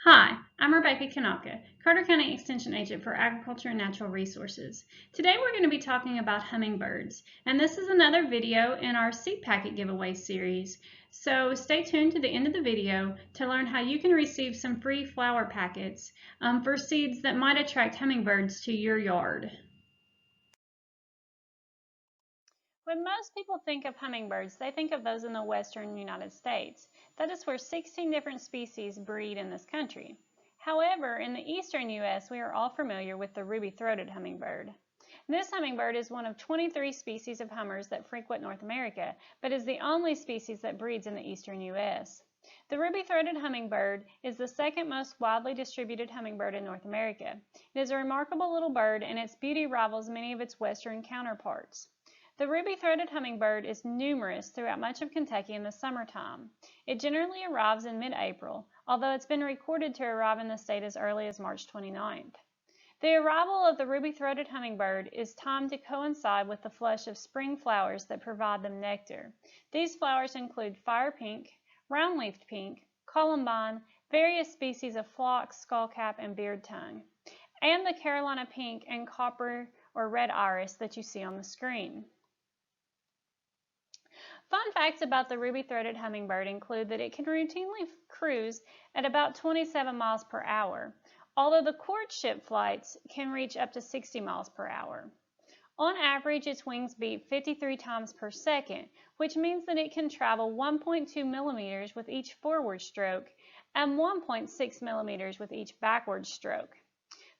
Hi, I'm Rebecca Kanaka, Carter County Extension Agent for Agriculture and Natural Resources. Today we're going to be talking about hummingbirds, and this is another video in our seed packet giveaway series. So stay tuned to the end of the video to learn how you can receive some free flower packets for seeds that might attract hummingbirds to your yard. When most people think of hummingbirds, they think of those in the western United States. That is where 16 different species breed in this country. However, in the eastern U.S., we are all familiar with the ruby-throated hummingbird. This hummingbird is one of 23 species of hummers that frequent North America, but is the only species that breeds in the eastern U.S. The ruby-throated hummingbird is the second most widely distributed hummingbird in North America. It is a remarkable little bird, and its beauty rivals many of its western counterparts. The ruby-throated hummingbird is numerous throughout much of Kentucky in the summertime. It generally arrives in mid-April, although it's been recorded to arrive in the state as early as March 29th. The arrival of the ruby-throated hummingbird is timed to coincide with the flush of spring flowers that provide them nectar. These flowers include fire pink, round-leafed pink, columbine, various species of phlox, skullcap, and beard tongue, and the Carolina pink and copper or red iris that you see on the screen. Fun facts about the ruby-throated hummingbird include that it can routinely cruise at about 27 miles per hour, although the courtship flights can reach up to 60 miles per hour. On average, its wings beat 53 times per second, which means that it can travel 1.2 millimeters with each forward stroke and 1.6 millimeters with each backward stroke.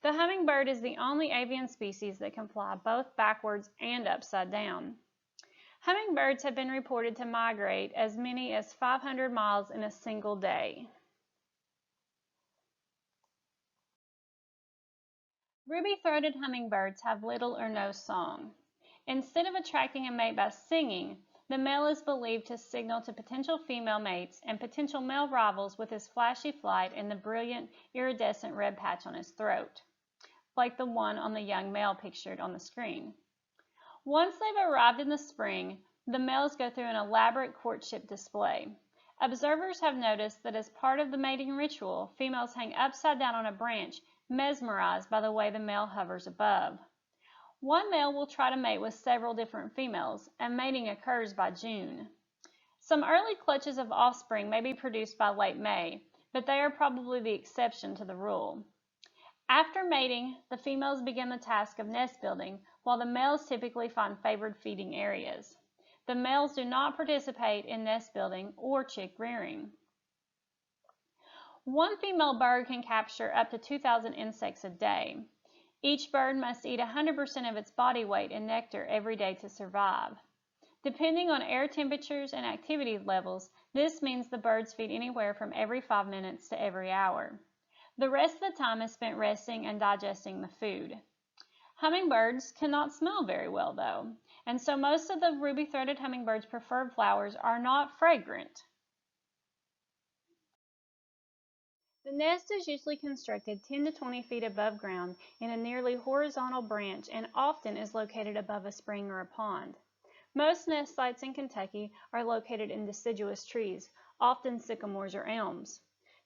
The hummingbird is the only avian species that can fly both backwards and upside down. Hummingbirds have been reported to migrate as many as 500 miles in a single day. Ruby-throated hummingbirds have little or no song. Instead of attracting a mate by singing, the male is believed to signal to potential female mates and potential male rivals with his flashy flight and the brilliant iridescent red patch on his throat, like the one on the young male pictured on the screen. Once they've arrived in the spring, the males go through an elaborate courtship display. Observers have noticed that as part of the mating ritual, females hang upside down on a branch, mesmerized by the way the male hovers above. One male will try to mate with several different females, and mating occurs by June. Some early clutches of offspring may be produced by late May, but they are probably the exception to the rule. After mating, the females begin the task of nest building, while the males typically find favored feeding areas. The males do not participate in nest building or chick rearing. One female bird can capture up to 2,000 insects a day. Each bird must eat 100% of its body weight in nectar every day to survive. Depending on air temperatures and activity levels, this means the birds feed anywhere from every 5 minutes to every hour. The rest of the time is spent resting and digesting the food. Hummingbirds cannot smell very well though, and so most of the ruby-throated hummingbird's preferred flowers are not fragrant. The nest is usually constructed 10 to 20 feet above ground in a nearly horizontal branch and often is located above a spring or a pond. Most nest sites in Kentucky are located in deciduous trees, often sycamores or elms.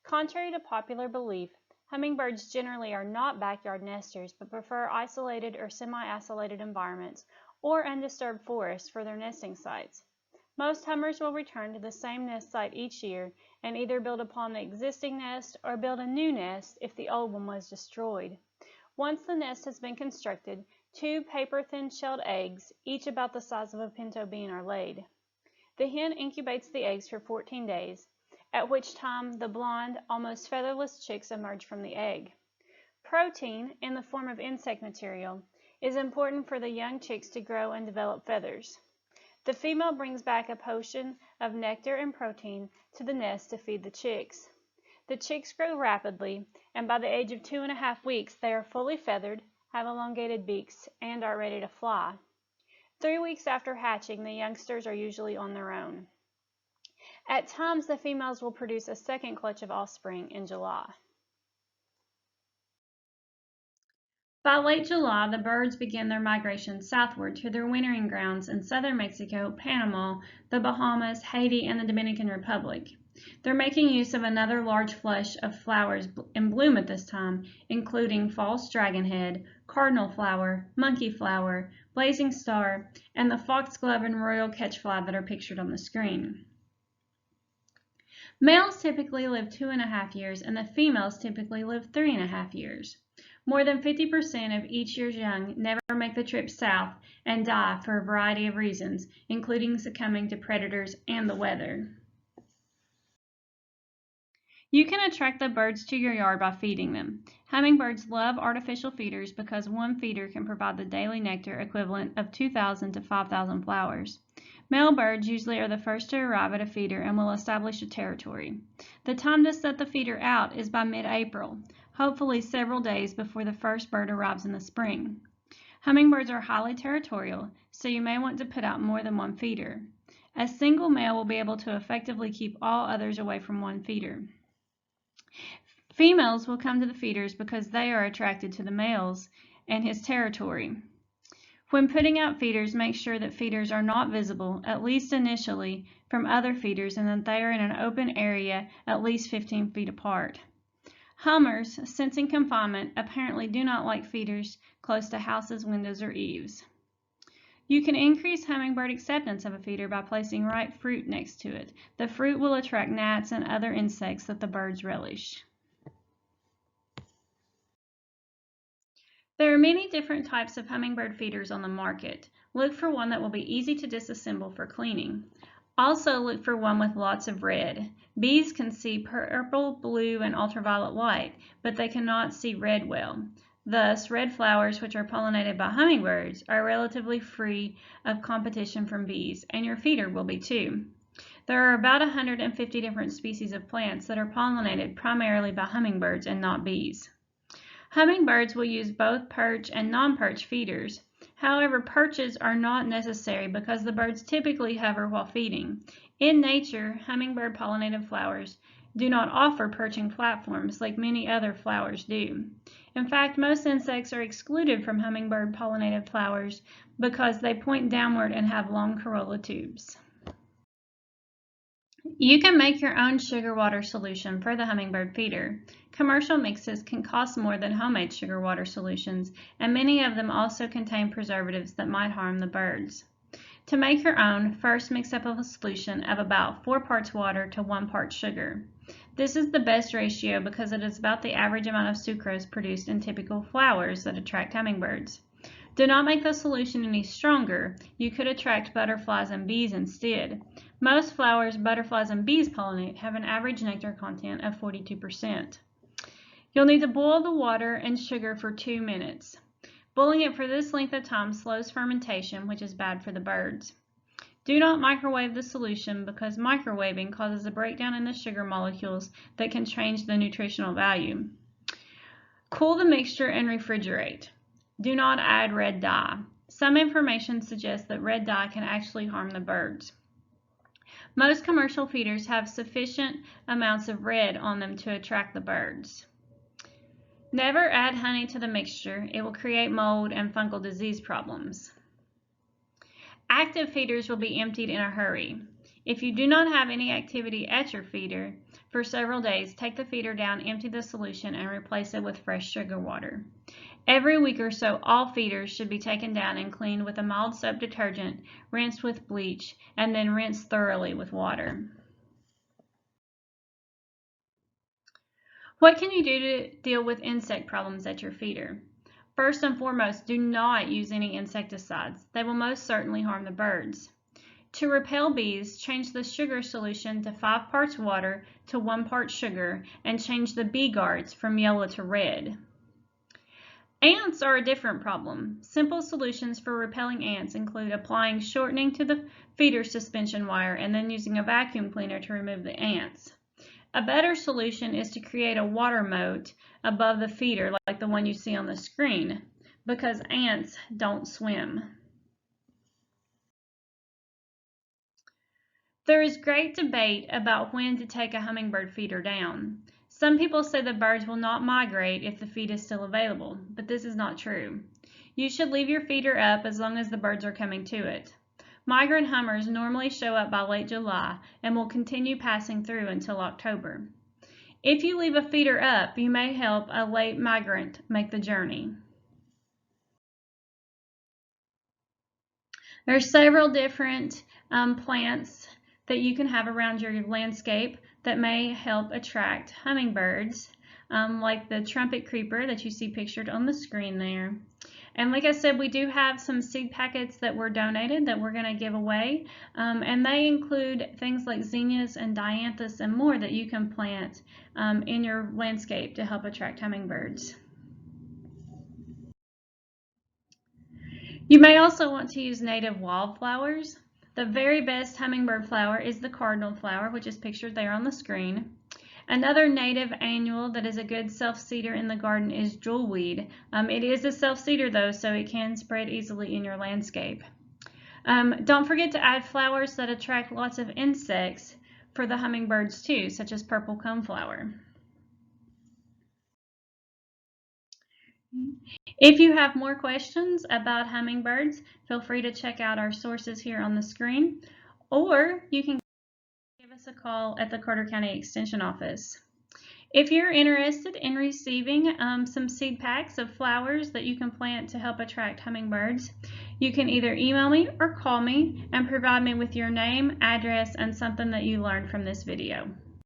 Contrary to popular belief, hummingbirds generally are not backyard nesters but prefer isolated or semi-isolated environments or undisturbed forests for their nesting sites. Most hummers will return to the same nest site each year and either build upon the existing nest or build a new nest if the old one was destroyed. Once the nest has been constructed, 2 paper-thin shelled eggs, each about the size of a pinto bean, are laid. The hen incubates the eggs for 14 days, at which time the blonde, almost featherless chicks emerge from the egg. Protein, in the form of insect material, is important for the young chicks to grow and develop feathers. The female brings back a portion of nectar and protein to the nest to feed the chicks. The chicks grow rapidly, and by the age of 2.5 weeks, they are fully feathered, have elongated beaks, and are ready to fly. 3 weeks after hatching, the youngsters are usually on their own. At times, the females will produce a second clutch of offspring in July. By late July, the birds begin their migration southward to their wintering grounds in southern Mexico, Panama, the Bahamas, Haiti, and the Dominican Republic. They're making use of another large flush of flowers in bloom at this time, including false dragonhead, cardinal flower, monkey flower, blazing star, and the foxglove and royal catchfly that are pictured on the screen. Males typically live 2.5 years, and the females typically live 3.5 years. More than 50% of each year's young never make the trip south and die for a variety of reasons, including succumbing to predators and the weather. You can attract the birds to your yard by feeding them. Hummingbirds love artificial feeders because one feeder can provide the daily nectar equivalent of 2,000 to 5,000 flowers. Male birds usually are the first to arrive at a feeder and will establish a territory. The time to set the feeder out is by mid-April, hopefully several days before the first bird arrives in the spring. Hummingbirds are highly territorial, so you may want to put out more than one feeder. A single male will be able to effectively keep all others away from one feeder. Females will come to the feeders because they are attracted to the males and his territory. When putting out feeders, make sure that feeders are not visible, at least initially, from other feeders and that they are in an open area at least 15 feet apart. Hummers, sensing confinement, apparently do not like feeders close to houses, windows, or eaves. You can increase hummingbird acceptance of a feeder by placing ripe fruit next to it. The fruit will attract gnats and other insects that the birds relish. There are many different types of hummingbird feeders on the market. Look for one that will be easy to disassemble for cleaning. Also look for one with lots of red. Bees can see purple, blue, and ultraviolet light, but they cannot see red well. Thus, red flowers, which are pollinated by hummingbirds, are relatively free of competition from bees, and your feeder will be too. There are about 150 different species of plants that are pollinated primarily by hummingbirds and not bees. Hummingbirds will use both perch and non-perch feeders. However, perches are not necessary because the birds typically hover while feeding. In nature, hummingbird pollinated flowers do not offer perching platforms like many other flowers do. In fact, most insects are excluded from hummingbird pollinated flowers because they point downward and have long corolla tubes. You can make your own sugar water solution for the hummingbird feeder. Commercial mixes can cost more than homemade sugar water solutions, and many of them also contain preservatives that might harm the birds. To make your own, first mix up a solution of about 4 parts water to 1 part sugar. This is the best ratio because it is about the average amount of sucrose produced in typical flowers that attract hummingbirds. Do not make the solution any stronger. You could attract butterflies and bees instead. Most flowers butterflies and bees pollinate have an average nectar content of 42%. You'll need to boil the water and sugar for 2 minutes. Boiling it for this length of time slows fermentation, which is bad for the birds. Do not microwave the solution because microwaving causes a breakdown in the sugar molecules that can change the nutritional value. Cool the mixture and refrigerate. Do not add red dye. Some information suggests that red dye can actually harm the birds. Most commercial feeders have sufficient amounts of red on them to attract the birds. Never add honey to the mixture. It will create mold and fungal disease problems. Active feeders will be emptied in a hurry. If you do not have any activity at your feeder for several days, take the feeder down, empty the solution, and replace it with fresh sugar water. Every week or so, all feeders should be taken down and cleaned with a mild soap detergent, rinsed with bleach, and then rinsed thoroughly with water. What can you do to deal with insect problems at your feeder? First and foremost, do not use any insecticides. They will most certainly harm the birds. To repel bees, change the sugar solution to 5 parts water to 1 part sugar and change the bee guards from yellow to red. Ants are a different problem. Simple solutions for repelling ants include applying shortening to the feeder suspension wire and then using a vacuum cleaner to remove the ants. A better solution is to create a water moat above the feeder like the one you see on the screen because ants don't swim. There is great debate about when to take a hummingbird feeder down. Some people say the birds will not migrate if the feed is still available, but this is not true. You should leave your feeder up as long as the birds are coming to it. Migrant hummers normally show up by late July and will continue passing through until October. If you leave a feeder up, you may help a late migrant make the journey. There are several different plants that you can have around your landscape that may help attract hummingbirds, like the trumpet creeper that you see pictured on the screen there. And like I said, we do have some seed packets that were donated that we're going to give away, and they include things like zinnias and dianthus and more that you can plant in your landscape to help attract hummingbirds. You may also want to use native wildflowers. The very best hummingbird flower is the cardinal flower, which is pictured there on the screen. Another native annual that is a good self-seeder in the garden is jewelweed. It is a self-seeder though, so it can spread easily in your landscape. Don't forget to add flowers that attract lots of insects for the hummingbirds too, such as purple coneflower. If you have more questions about hummingbirds, feel free to check out our sources here on the screen, or you can give us a call at the Carter County Extension Office. If you're interested in receiving some seed packs of flowers that you can plant to help attract hummingbirds, you can either email me or call me and provide me with your name, address, and something that you learned from this video.